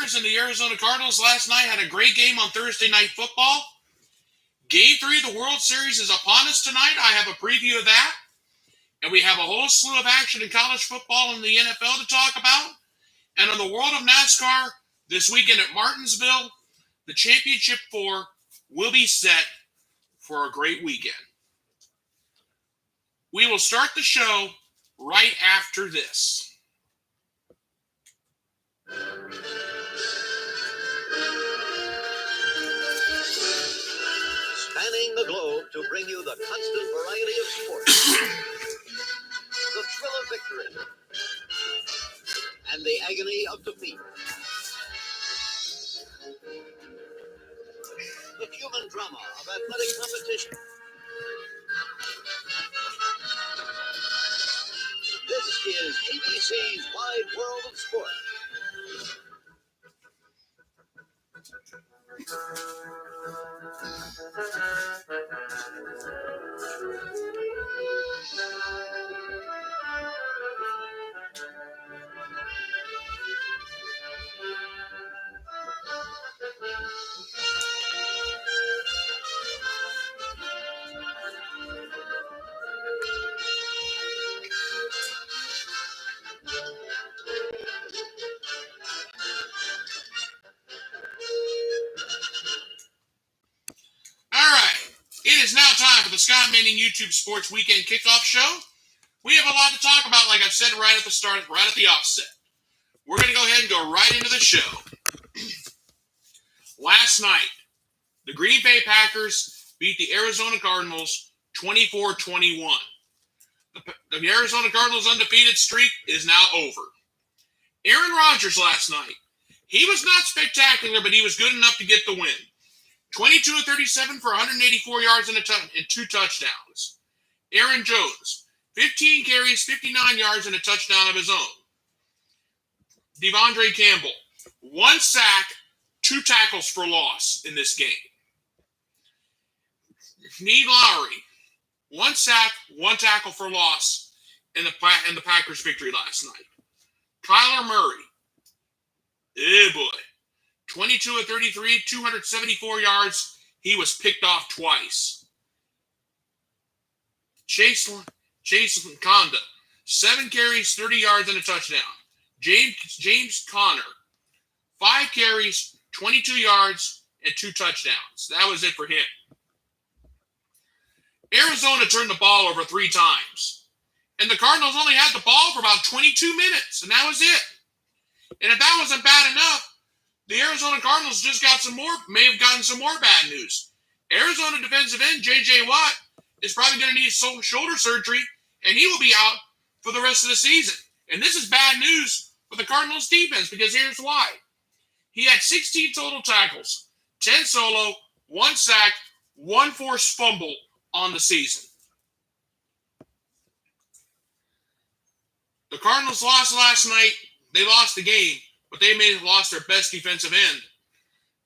Tigers and the Arizona Cardinals last night had a great game on Thursday Night Football. Game 3 of the World Series is upon us tonight. I have a preview of that. And we have a whole slew of action in college football and the NFL to talk about. And in the world of NASCAR, this weekend at Martinsville, the Championship 4 will be set for a great weekend. We will start the show right after this. Spanning the globe to bring you the constant variety of sports, the thrill of victory, and the agony of defeat. The human drama of athletic competition. This is ABC's Wide World of Sport. It is now time for the Scott Manning YouTube Sports Weekend Kickoff Show. We have a lot to talk about, like I've said right at the start, right at the offset. We're going to go ahead and go right into the show. Last night, the Green Bay Packers beat the Arizona Cardinals 24-21. The Arizona Cardinals' undefeated streak is now over. Aaron Rodgers last night, he was not spectacular, but he was good enough to get the win. 22 of 37 for 184 yards and 2 touchdowns. Aaron Jones, 15 carries, 59 yards and a touchdown of his own. Devondre Campbell, 1 sack, 2 tackles for loss in this game. Need Lowry, 1 sack, 1 tackle for loss in the Packers' victory last night. Kyler Murray, boy. 22 of 33, 274 yards. He was picked off twice. Chase Conda, 7 carries, 30 yards, and a touchdown. James Conner, 5 carries, 22 yards, and 2 touchdowns. That was it for him. Arizona turned the ball over 3 times. And the Cardinals only had the ball for about 22 minutes, and that was it. And if that wasn't bad enough, the Arizona Cardinals may have gotten some more bad news. Arizona defensive end J.J. Watt is probably going to need shoulder surgery, and he will be out for the rest of the season. And this is bad news for the Cardinals defense, because here's why. He had 16 total tackles, 10 solo, 1 sack, 1 forced fumble on the season. The Cardinals lost last night. They lost the game, but they may have lost their best defensive end.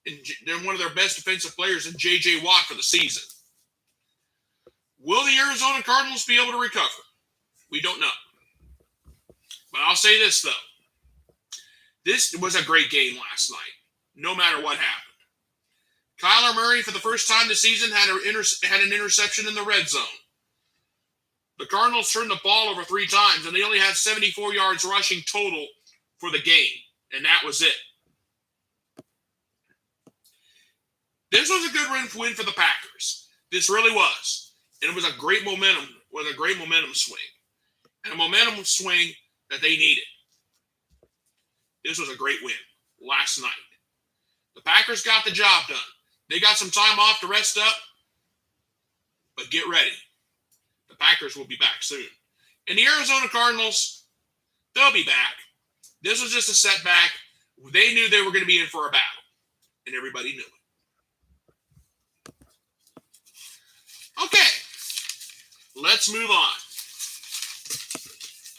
And they're one of their best defensive players in J.J. Watt for the season. Will the Arizona Cardinals be able to recover? We don't know. But I'll say this, though. This was a great game last night, no matter what happened. Kyler Murray, for the first time this season, had an interception in the red zone. The Cardinals turned the ball over 3 times, and they only had 74 yards rushing total for the game. And that was it. This was a good win for the Packers. This really was. And it was a great momentum swing. And a momentum swing that they needed. This was a great win last night. The Packers got the job done. They got some time off to rest up. But get ready. The Packers will be back soon. And the Arizona Cardinals, they'll be back. This was just a setback. They knew they were going to be in for a battle. And everybody knew it. Okay. Let's move on.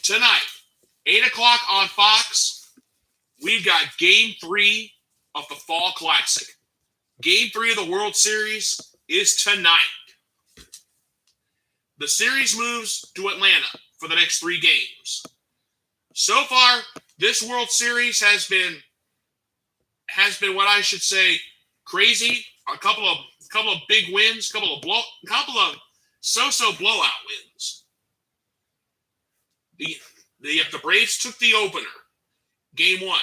Tonight, 8 o'clock on Fox, we've got Game 3 of the Fall Classic. Game 3 of the World Series is tonight. The series moves to Atlanta for the next 3 games. So far, this World Series has been has been what I should say crazy. A couple of big wins, couple of so-so blowout wins. The Braves took the opener, Game 1.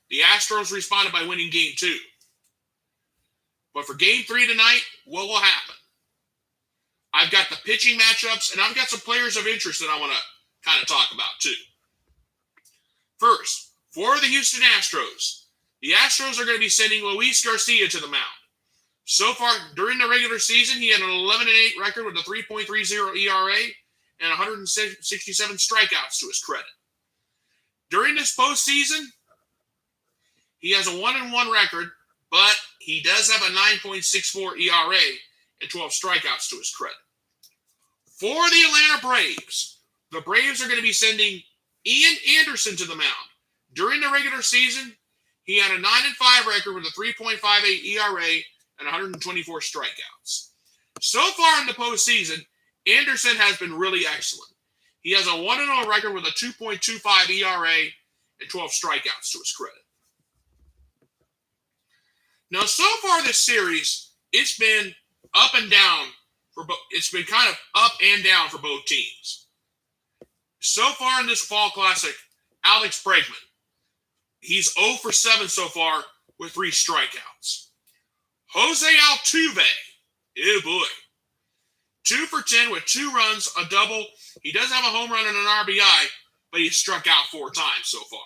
The Astros responded by winning Game 2. But for Game 3 tonight, what will happen? I've got the pitching matchups, and I've got some players of interest that I want to kind of talk about too. First, for the Houston Astros, the Astros are going to be sending Luis Garcia to the mound. So far, during the regular season, he had an 11-8 record with a 3.30 ERA and 167 strikeouts to his credit. During this postseason, he has a 1-1 record, but he does have a 9.64 ERA and 12 strikeouts to his credit. For the Atlanta Braves, the Braves are going to be sending Ian Anderson to the mound. During the regular season, he had a 9-5 record with a 3.58 ERA and 124 strikeouts. So far in the postseason, Anderson has been really excellent. He has a 1-0 record with a 2.25 ERA and 12 strikeouts to his credit. Now, so far this series, it's been up and down it's been kind of up and down for both teams. So far in this Fall Classic, Alex Bregman, he's 0 for 7 so far with 3 strikeouts. Jose Altuve, oh boy, 2 for 10 with 2 runs, a double. He does have a home run and an RBI, but he struck out 4 times so far.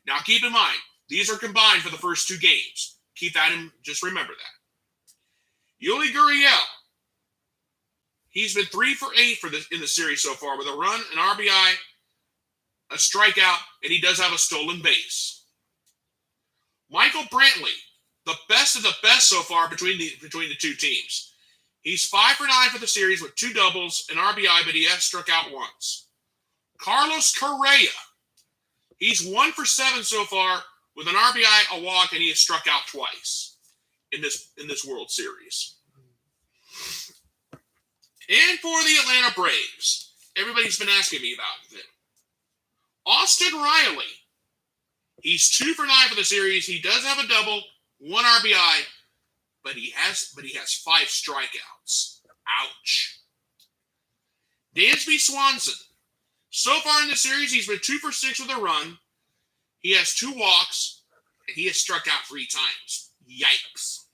Now keep in mind, these are combined for the first 2 games. Keep that in, just remember that. Yuli Gurriel, he's been 3 for 8 in the series so far with a run, an RBI, a strikeout, and he does have a stolen base. Michael Brantley, the best of the best so far between the 2 teams. He's 5 for 9 for the series with 2 doubles, an RBI, but he has struck out once. Carlos Correa, he's 1 for 7 so far with an RBI, a walk, and he has struck out twice in this World Series. And for the Atlanta Braves, everybody's been asking me about them. Austin Riley, he's 2 for 9 for the series. He does have a double, 1 RBI, but he has 5 strikeouts. Ouch. Dansby Swanson, so far in the series, he's been 2 for 6 with a run. He has 2 walks, and he has struck out 3 times. Yikes.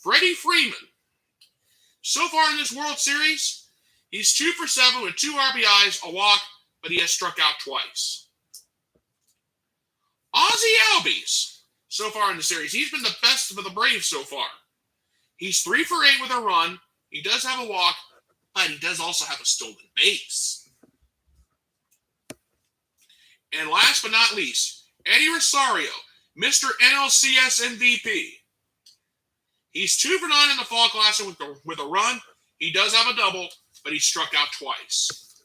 Freddie Freeman, so far in this World Series, he's 2 for 7 with 2 RBIs, a walk, but he has struck out twice. Ozzie Albies, so far in the series, he's been the best for the Braves so far. He's 3 for 8 with a run. He does have a walk, but he does also have a stolen base. And last but not least, Eddie Rosario, Mr. NLCS MVP. He's 2 for 9 in the Fall Classic with a run. He does have a double, but he struck out twice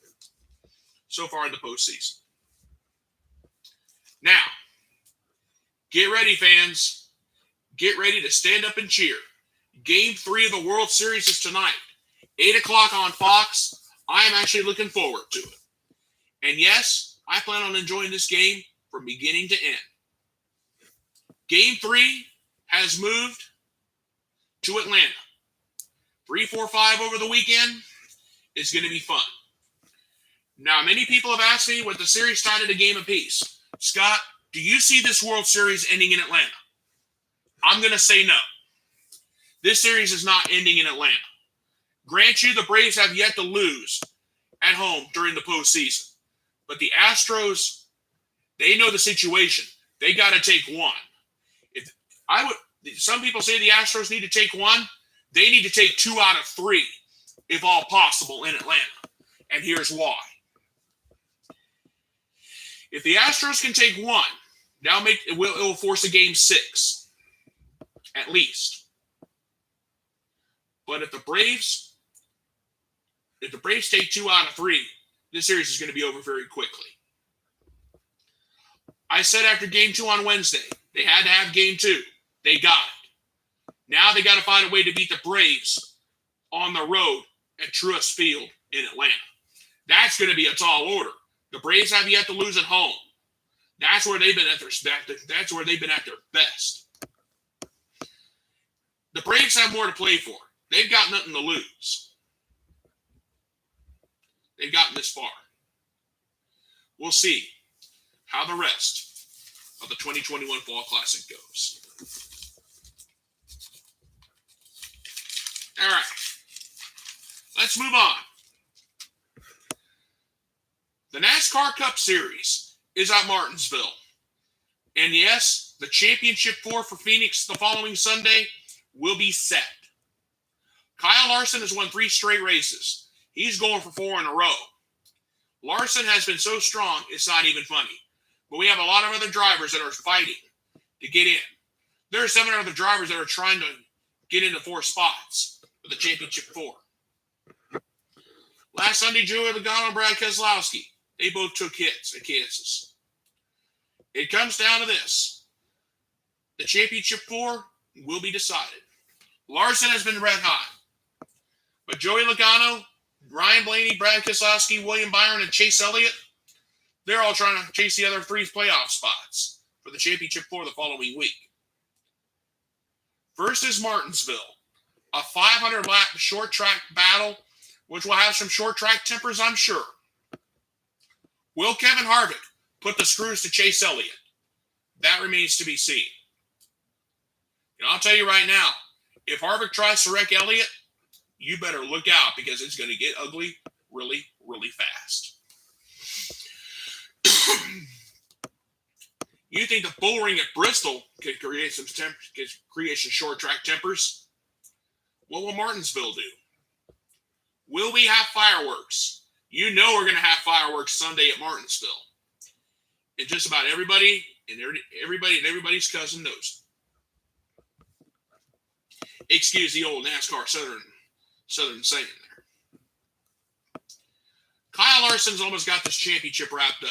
so far in the postseason. Now, get ready, fans. Get ready to stand up and cheer. Game 3 of the World Series is tonight, 8 o'clock on Fox. I am actually looking forward to it. And yes, I plan on enjoying this game from beginning to end. Game 3 has moved to Atlanta. 3-4-5 over the weekend is going to be fun. Now, many people have asked me with the series tied at a game apiece, Scott, do you see this World Series ending in Atlanta? I'm going to say no. This series is not ending in Atlanta. Grant you, the Braves have yet to lose at home during the postseason. But the Astros, they know the situation. They got to take 1. Some people say the Astros need to take 1. They need to take 2 out of 3, if all possible, in Atlanta. And here's why. If the Astros can take 1, it will force a game 6, at least. But if the Braves take 2 out of 3, this series is going to be over very quickly. I said after game 2 on Wednesday, they had to have game 2. They got it. Now they got to find a way to beat the Braves on the road at Truist Field in Atlanta. That's going to be a tall order. The Braves have yet to lose at home. That's where they've been at their best. The Braves have more to play for. They've got nothing to lose. They've gotten this far. We'll see how the rest of the 2021 Fall Classic goes. All right. Let's move on. The NASCAR Cup Series is at Martinsville. And yes, the championship 4 for Phoenix the following Sunday will be set. Kyle Larson has won 3 straight races. He's going for 4 in a row. Larson has been so strong, it's not even funny. But we have a lot of other drivers that are fighting to get in. There are 7 other drivers that are trying to get into 4 spots for the championship 4. Last Sunday, Joey Logano and Brad Keselowski, they both took hits at Kansas. It comes down to this. The championship 4 will be decided. Larson has been red hot. But Joey Logano, Ryan Blaney, Brad Keselowski, William Byron, and Chase Elliott, they're all trying to chase the other 3 playoff spots for the championship 4 the following week. First is Martinsville, a 500-lap short track battle, which will have some short track tempers, I'm sure. Will Kevin Harvick put the screws to Chase Elliott? That remains to be seen. And I'll tell you right now, if Harvick tries to wreck Elliott, you better look out because it's going to get ugly really, really fast. You think the bull ring at Bristol could create some short track tempers? What will Martinsville do? Will we have fireworks? You know we're going to have fireworks Sunday at Martinsville. And just about everybody and everybody's cousin knows. Excuse the old NASCAR Southern saying there. Kyle Larson's almost got this championship wrapped up.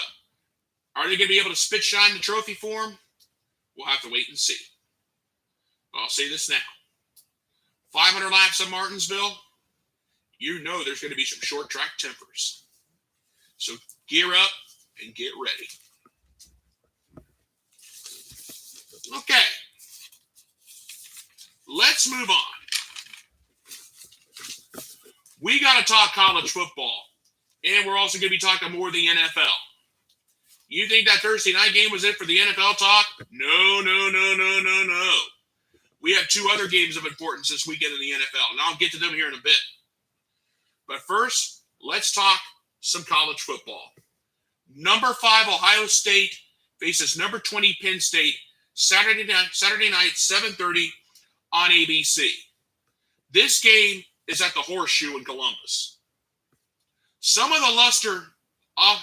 Are they going to be able to spit shine the trophy for him? We'll have to wait and see. But I'll say this now. 500 laps of Martinsville, you know there's going to be some short track tempers. So gear up and get ready. Okay. Let's move on. We got to talk college football. And we're also going to be talking more of the NFL. You think that Thursday night game was it for the NFL talk? No. We have 2 other games of importance this weekend in the NFL, and I'll get to them here in a bit. But first, let's talk some college football. Number 5 Ohio State faces number 20 Penn State Saturday night, 7:30 on ABC. This game is at the Horseshoe in Columbus. Some of the luster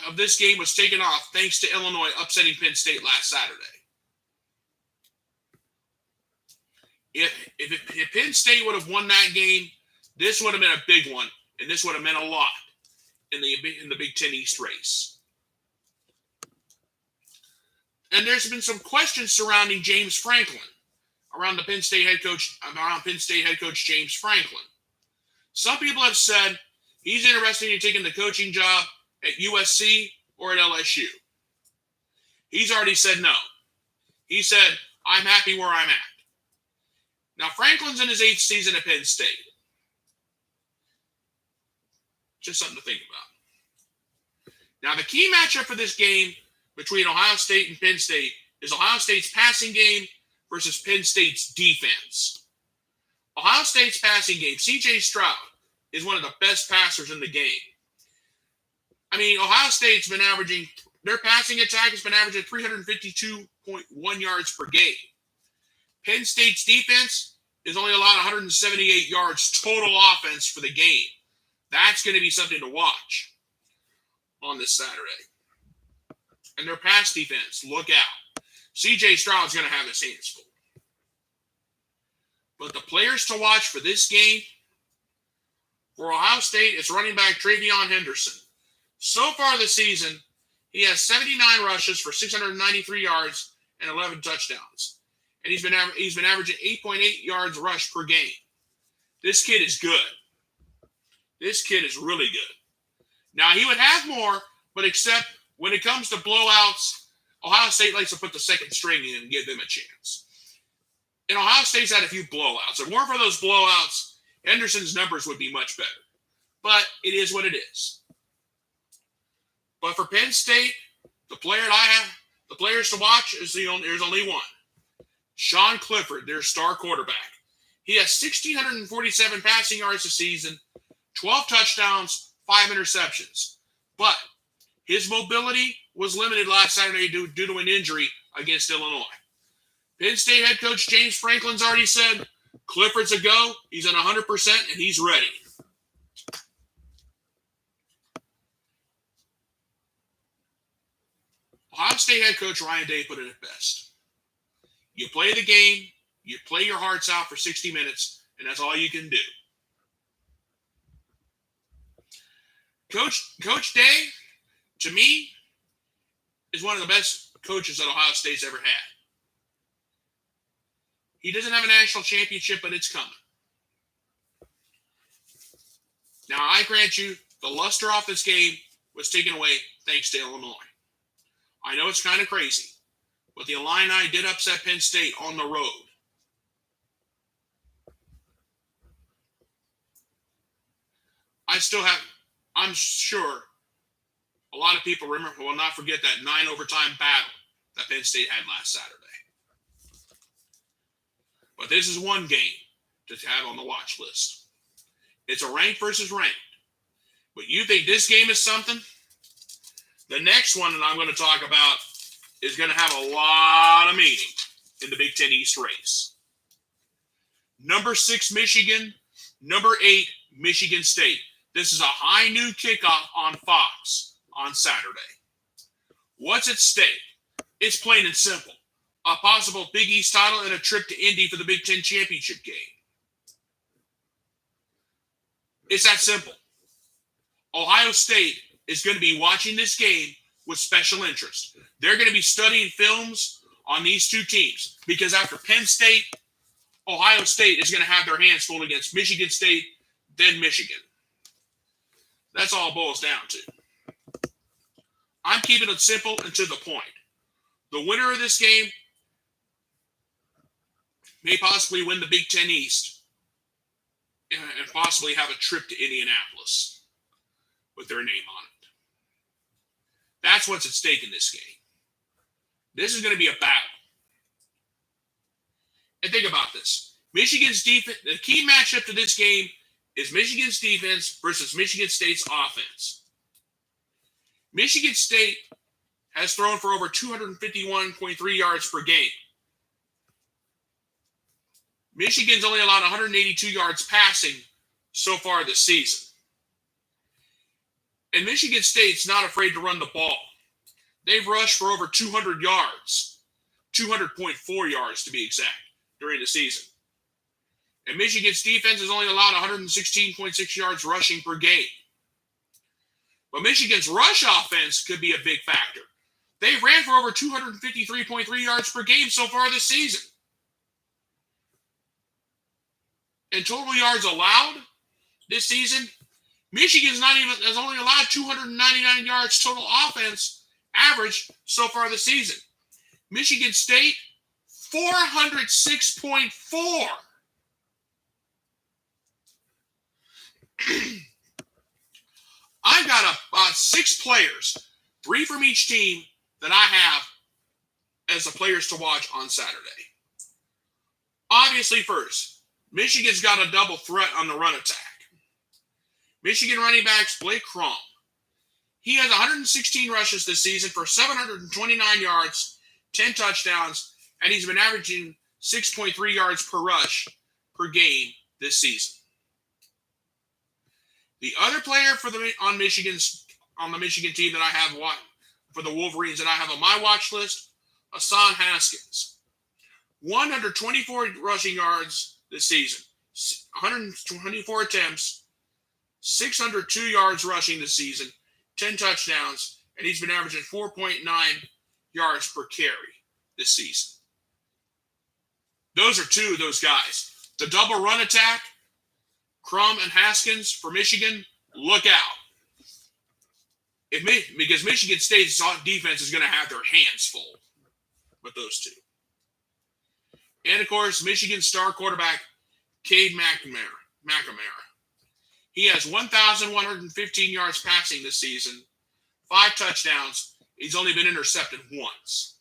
of this game was taken off thanks to Illinois upsetting Penn State last Saturday. If Penn State would have won that game, this would have been a big one, and this would have meant a lot in the Big Ten East race. And there's been some questions surrounding James Franklin, around Penn State head coach James Franklin. Some people have said he's interested in taking the coaching job at USC or at LSU. He's already said no. He said, I'm happy where I'm at. Now, Franklin's in his 8th season at Penn State. Just something to think about. Now, the key matchup for this game between Ohio State and Penn State is Ohio State's passing game versus Penn State's defense. Ohio State's passing game, C.J. Stroud, is one of the best passers in the game. I mean, Ohio State's been averaging, their passing attack has been averaging 352.1 yards per game. Penn State's defense is only allowed 178 yards total offense for the game. That's going to be something to watch on this Saturday. And their pass defense, look out. C.J. Stroud's going to have his hands full. But the players to watch for this game, for Ohio State, it's running back Travion Henderson. So far this season, he has 79 rushes for 693 yards and 11 touchdowns. And he's been averaging 8.8 yards rush per game. This kid is good. This kid is really good. Now, he would have more, but except when it comes to blowouts Ohio State likes to put the second string in and give them a chance. And Ohio State's had a few blowouts. If it weren't for those blowouts, Henderson's numbers would be much better. But it is what it is. But for Penn State, the players to watch there's only one. Sean Clifford, their star quarterback. He has 1,647 passing yards this season, 12 touchdowns, 5 interceptions. But his mobility was limited last Saturday due to an injury against Illinois. Penn State head coach James Franklin's already said, Clifford's a go, he's at 100%, and he's ready. Ohio State head coach Ryan Day put it best. You play the game, you play your hearts out for 60 minutes, and that's all you can do. Coach Day, to me, is one of the best coaches that Ohio State's ever had. He doesn't have a national championship, but it's coming. Now, I grant you, the luster off this game was taken away thanks to Illinois. I know it's kind of crazy, but the Illini did upset Penn State on the road. I'm sure a lot of people will not forget that 9 overtime battle that Penn State had last Saturday. But this is one game to have on the watch list. It's a ranked versus ranked. But you think this game is something? The next one that I'm going to talk about is going to have a lot of meaning in the Big Ten East race. Number 6, Michigan. Number 8, Michigan State. This is a high noon kickoff on Fox on Saturday. What's at stake? It's plain and simple. A possible Big East title and a trip to Indy for the Big Ten championship game. It's that simple. Ohio State is going to be watching this game with special interest. They're going to be studying films on these two teams because after Penn State, Ohio State is going to have their hands full against Michigan State, then Michigan. That's all it boils down to. I'm keeping it simple and to the point. The winner of this game may possibly win the Big Ten East and possibly have a trip to Indianapolis with their name on it. That's what's at stake in this game. This is going to be a battle. And think about this. Michigan's defense, the key matchup to this game is Michigan's defense versus Michigan State's offense. Michigan State has thrown for over 251.3 yards per game. Michigan's only allowed 182 yards passing so far this season. And Michigan State's not afraid to run the ball. They've rushed for over 200 yards, 200.4 yards to be exact, during the season. And Michigan's defense has only allowed 116.6 yards rushing per game. But Michigan's rush offense could be a big factor. They ran for over 253.3 yards per game so far this season. And total yards allowed this season, has only allowed 299 yards total offense average so far this season. Michigan State, 406.4. I've got 6 players, 3 from each team that I have as the players to watch on Saturday. Obviously, first, Michigan's got a double threat on the run attack. Michigan running backs Blake Crum. He has 116 rushes this season for 729 yards, 10 touchdowns, and he's been averaging 6.3 yards per rush per game this season. The other player on the Michigan team that I have for the Wolverines that I have on my watch list, Hassan Haskins. 124 rushing yards this season, 124 attempts, 602 yards rushing this season, 10 touchdowns, and he's been averaging 4.9 yards per carry this season. Those are 2 of those guys. The double run attack, Crum and Haskins for Michigan, look out. Because Michigan State's defense is going to have their hands full with those two. And, of course, Michigan star quarterback Cade McNamara. He has 1,115 yards passing this season, 5 touchdowns. He's only been intercepted once.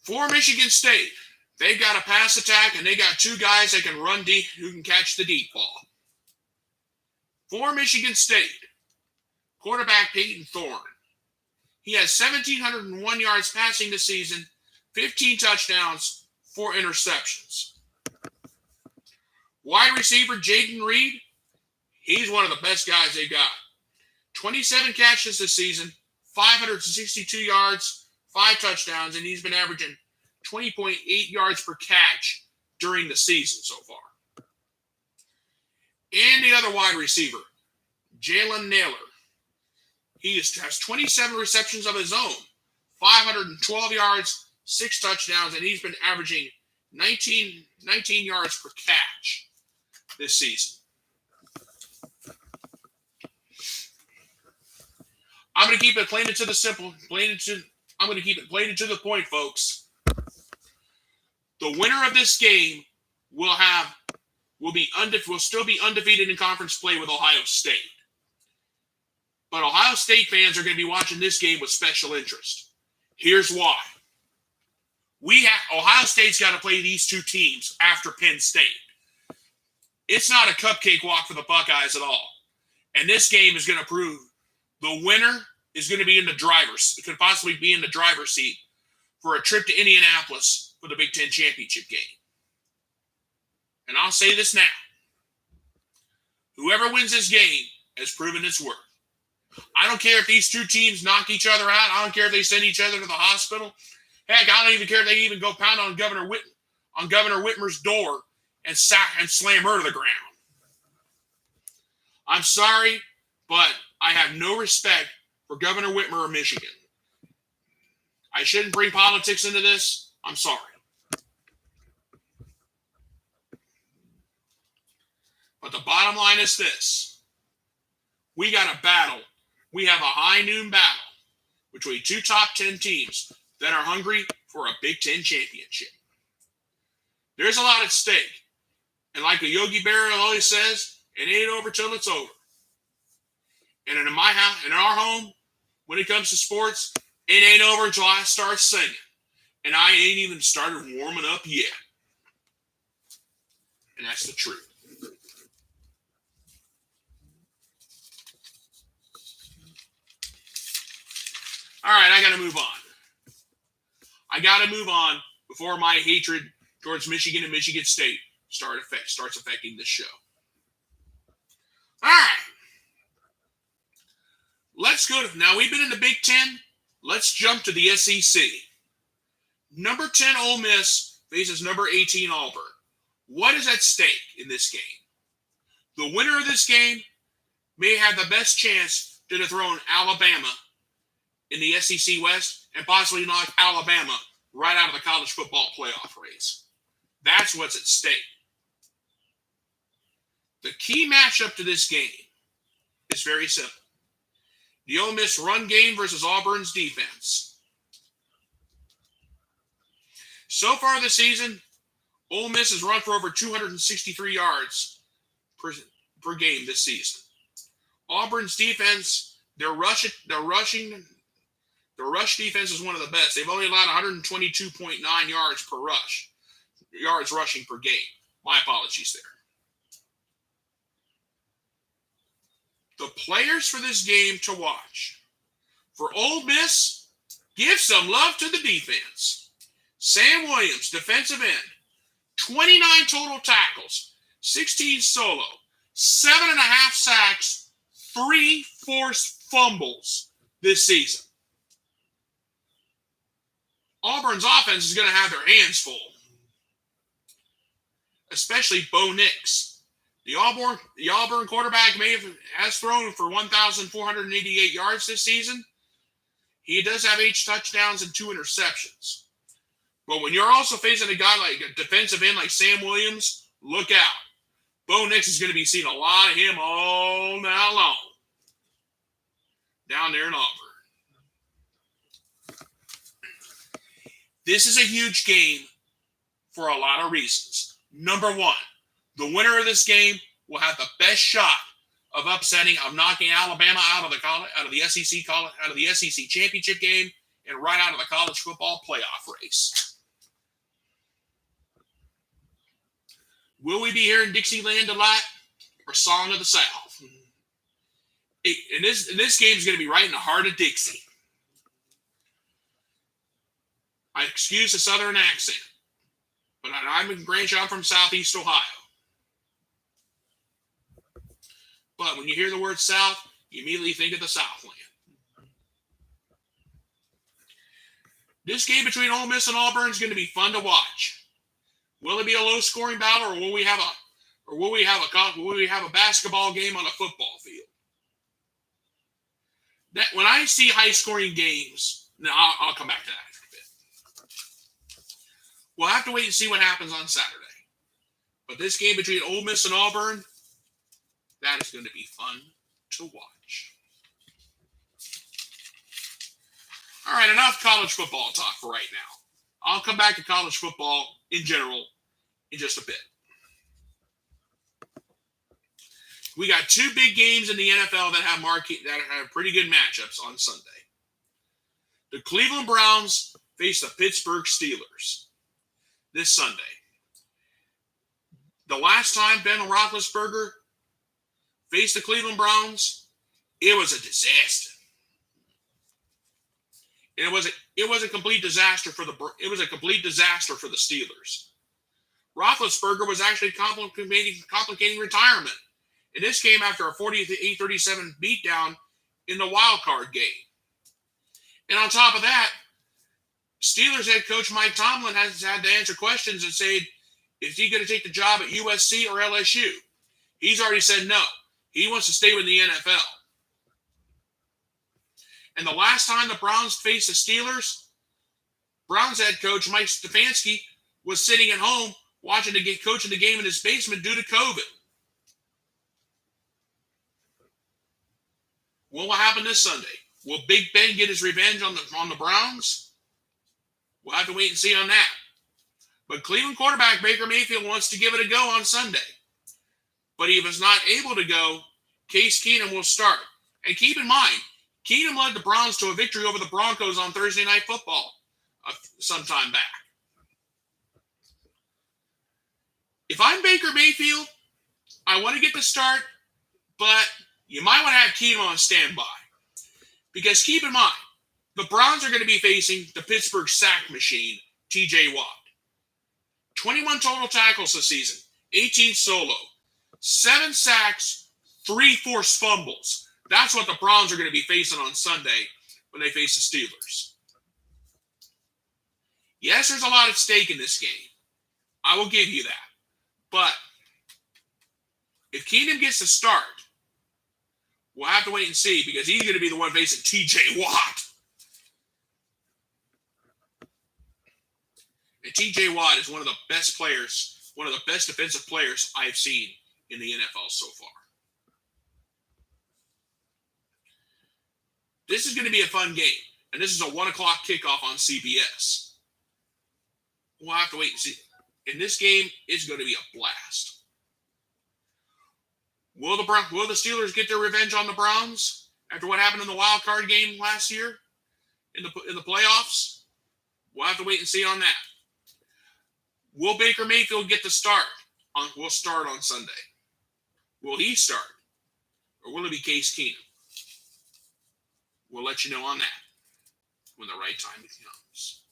For Michigan State, they've got a pass attack, and they got 2 guys that can run deep, who can catch the deep ball. For Michigan State, quarterback Peyton Thorne. He has 1,701 yards passing this season, 15 touchdowns, 4 interceptions. Wide receiver Jaden Reed, he's one of the best guys they got. 27 catches this season, 562 yards, 5 touchdowns, and he's been averaging 20.8 yards per catch during the season so far. And the other wide receiver, Jalen Naylor. He has 27 receptions of his own, 512 yards, 6 touchdowns, and he's been averaging 19 yards per catch this season. I'm going to keep it plain and to the simple. I'm going to keep it plain and to the point, folks. The winner of this game will still be undefeated in conference play with Ohio State. But Ohio State fans are going to be watching this game with special interest. Here's why. Ohio State's got to play these 2 teams after Penn State. It's not a cupcake walk for the Buckeyes at all. And this game is going to prove the winner is going to be could possibly be in the driver's seat for a trip to Indianapolis for the Big Ten championship game. And I'll say this now. Whoever wins this game has proven its worth. I don't care if these 2 teams knock each other out. I don't care if they send each other to the hospital. Heck, I don't even care if they even go pound on Governor Whitmer's door and slam her to the ground. I'm sorry, but I have no respect for Governor Whitmer of Michigan. I shouldn't bring politics into this. I'm sorry. But the bottom line is this. We got a battle. We have a high noon battle between 2 top 10 teams that are hungry for a Big Ten championship. There's a lot at stake. And like the Yogi Berra always says, it ain't over till it's over. And in my house, in our home, when it comes to sports, it ain't over until I start singing. And I ain't even started warming up yet. And that's the truth. All right, I got to move on before my hatred towards Michigan and Michigan State starts affecting this show. All right. Let's go now we've been in the Big Ten. Let's jump to the SEC. Number 10 Ole Miss faces number 18 Auburn. What is at stake in this game? The winner of this game may have the best chance to dethrone Alabama in the SEC West and possibly knock Alabama right out of the college football playoff race. That's what's at stake. The key matchup to this game is very simple. The Ole Miss run game versus Auburn's defense. So far this season, Ole Miss has run for over 263 yards per game this season. Auburn's defense, their rush defense is one of the best. They've only allowed 122.9 yards rushing per game. My apologies there. The players for this game to watch. For Ole Miss, give some love to the defense. Sam Williams, defensive end, 29 total tackles, 16 solo, 7.5 sacks, 3 forced fumbles this season. Auburn's offense is going to have their hands full, especially Bo Nix. The Auburn quarterback has thrown for 1,488 yards this season. He does have 8 touchdowns and 2 interceptions. But when you're also facing a guy like a defensive end like Sam Williams, look out. Bo Nix is going to be seeing a lot of him all night long down there in Auburn. This is a huge game for a lot of reasons. Number one, the winner of this game will have the best shot of knocking Alabama out of the SEC championship game and right out of the college football playoff race. Will we be hearing Dixieland Delight or Song of the South? And this game is going to be right in the heart of Dixie. I excuse the southern accent, but I'm a grandchild from Southeast Ohio. But when you hear the word South, you immediately think of the Southland. This game between Ole Miss and Auburn is going to be fun to watch. Will it be a low-scoring battle, or will we have a basketball game on a football field? That when I see high-scoring games, now I'll come back to that after a bit. We'll have to wait and see what happens on Saturday. But this game between Ole Miss and Auburn, that is going to be fun to watch. All right, enough college football talk for right now. I'll come back to college football in general in just a bit. We got two big games in the NFL that have pretty good matchups on Sunday. The Cleveland Browns face the Pittsburgh Steelers this Sunday. The last time Ben Roethlisberger faced the Cleveland Browns, it was a disaster. It was a complete disaster for the Steelers. Roethlisberger was actually complicating retirement. And this came after a 48-37 beatdown in the wild card game. And on top of that, Steelers head coach Mike Tomlin has had to answer questions and say, is he going to take the job at USC or LSU? He's already said no. He wants to stay with the NFL. And the last time the Browns faced the Steelers, Browns head coach Mike Stefanski was sitting at home coaching the game in his basement due to COVID. What will happen this Sunday? Will Big Ben get his revenge on the Browns? We'll have to wait and see on that. But Cleveland quarterback Baker Mayfield wants to give it a go on Sunday. But if he's not able to go, Case Keenum will start. And keep in mind, Keenum led the Browns to a victory over the Broncos on Thursday Night Football some time back. If I'm Baker Mayfield, I want to get the start, but you might want to have Keenum on standby. Because keep in mind, the Browns are going to be facing the Pittsburgh sack machine, TJ Watt. 21 total tackles this season, 18 solo, 7 sacks, 3 forced fumbles. That's what the Browns are going to be facing on Sunday when they face the Steelers. Yes, there's a lot at stake in this game. I will give you that. But if Keenum gets to start, we'll have to wait and see because he's going to be the one facing TJ Watt. And TJ Watt is one of the best players, one of the best defensive players I've seen in the NFL so far. This is going to be a fun game. And this is a 1 o'clock kickoff on CBS. We'll have to wait and see. In this game, it's going to be a blast. Will the Steelers get their revenge on the Browns after what happened in the wild card game last year in the playoffs? We'll have to wait and see on that. Will Baker Mayfield get the start? Will start on Sunday. Will he start? Or will it be Case Keenum? We'll let you know on that when the right time comes.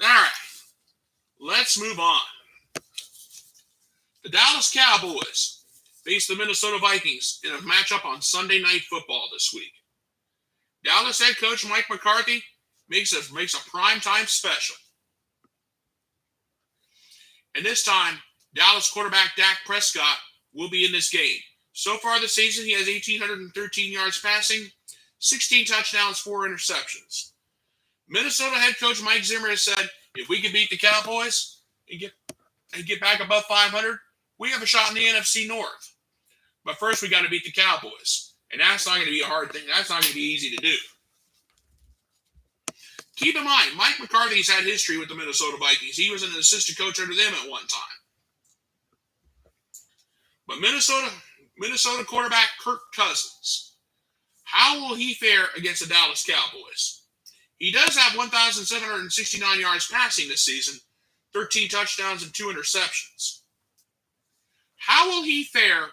All right. Let's move on. The Dallas Cowboys face the Minnesota Vikings in a matchup on Sunday Night Football this week. Dallas head coach Mike McCarthy makes a primetime special. And this time, Dallas quarterback Dak Prescott will be in this game. So far this season, he has 1,813 yards passing, 16 touchdowns, 4 interceptions. Minnesota head coach Mike Zimmer has said, if we can beat the Cowboys and and get back above 500, we have a shot in the NFC North. But first, we got to beat the Cowboys. And that's not going to be a hard thing. That's not going to be easy to do. Keep in mind, Mike McCarthy's had history with the Minnesota Vikings. He was an assistant coach under them at one time. But Minnesota quarterback Kirk Cousins, how will he fare against the Dallas Cowboys? He does have 1,769 yards passing this season, 13 touchdowns and 2 interceptions. How will he fare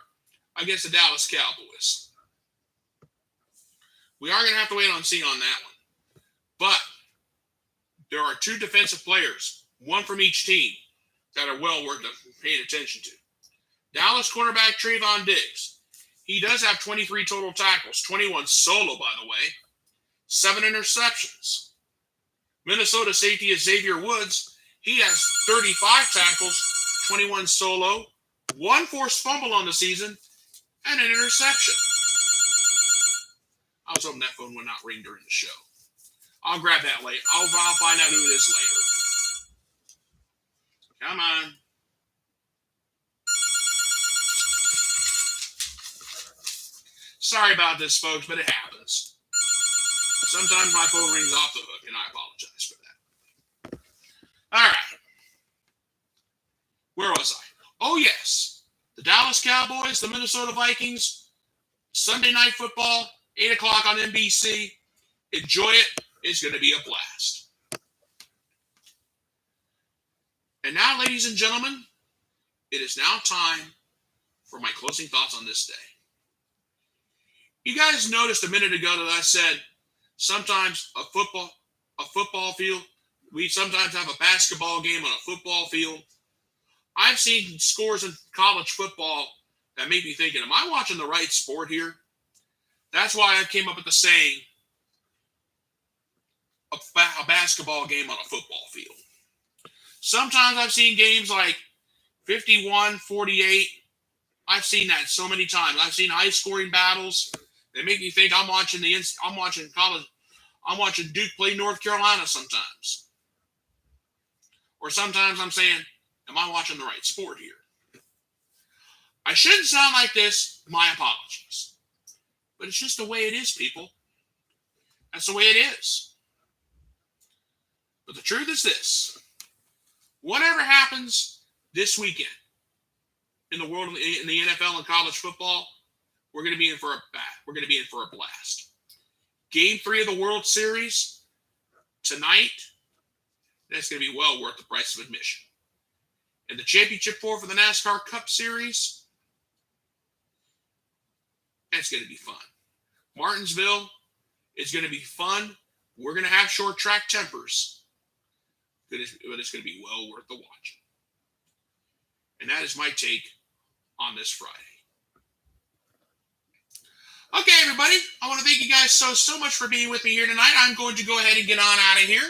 against the Dallas Cowboys? We are going to have to wait on see on that one. But there are 2 defensive players, one from each team, that are well worth paying attention to. Dallas cornerback Trayvon Diggs. He does have 23 total tackles, 21 solo, by the way, 7 interceptions. Minnesota safety is Xavier Woods. He has 35 tackles, 21 solo, 1 forced fumble on the season, and an interception. I was hoping that phone would not ring during the show. I'll grab that later. I'll find out who it is later. Come on. Sorry about this, folks, but it happens. Sometimes my phone rings off the hook, and I apologize for that. All right. Where was I? Oh, yes. The Dallas Cowboys, the Minnesota Vikings, Sunday Night Football, 8 o'clock on NBC. Enjoy it. It's going to be a blast. And now, ladies and gentlemen, it is now time for my closing thoughts on this day. You guys noticed a minute ago that I said sometimes a football field, we sometimes have a basketball game on a football field. I've seen scores in college football that make me thinking, am I watching the right sport here? That's why I came up with the saying, a basketball game on a football field. Sometimes I've seen games like 51-48. I've seen that so many times. I've seen high-scoring battles that make me think I'm watching college. I'm watching Duke play North Carolina sometimes. Or sometimes I'm saying, am I watching the right sport here? I shouldn't sound like this. My apologies. But it's just the way it is, people. That's the way it is. But the truth is this. Whatever happens this weekend in the world, in the NFL and college football, we're going to be in for a blast. Game 3 of the World Series tonight, that's going to be well worth the price of admission. And the championship 4 for the NASCAR Cup Series, that's going to be fun. Martinsville is going to be fun. We're going to have short track tempers, but it's going to be well worth the watching. And that is my take on this Friday. Okay, everybody. I want to thank you guys so much for being with me here tonight. I'm going to go ahead and get on out of here.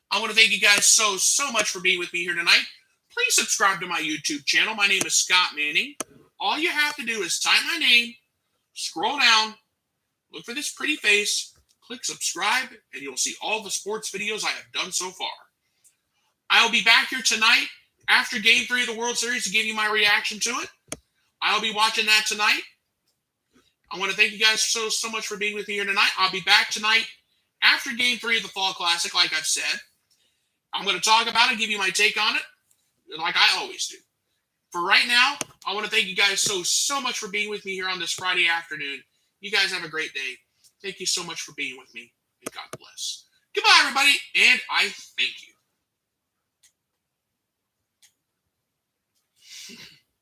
I want to thank you guys so much for being with me here tonight. Please subscribe to my YouTube channel. My name is Scott Manning. All you have to do is type my name, scroll down, look for this pretty face, click subscribe, and you'll see all the sports videos I have done so far. I'll be back here tonight after Game 3 of the World Series to give you my reaction to it. I'll be watching that tonight. I want to thank you guys so much for being with me here tonight. I'll be back tonight after Game 3 of the Fall Classic, like I've said. I'm going to talk about it, give you my take on it, like I always do. For right now, I want to thank you guys so much for being with me here on this Friday afternoon. You guys have a great day. Thank you so much for being with me, and God bless. Goodbye, everybody, and I thank you.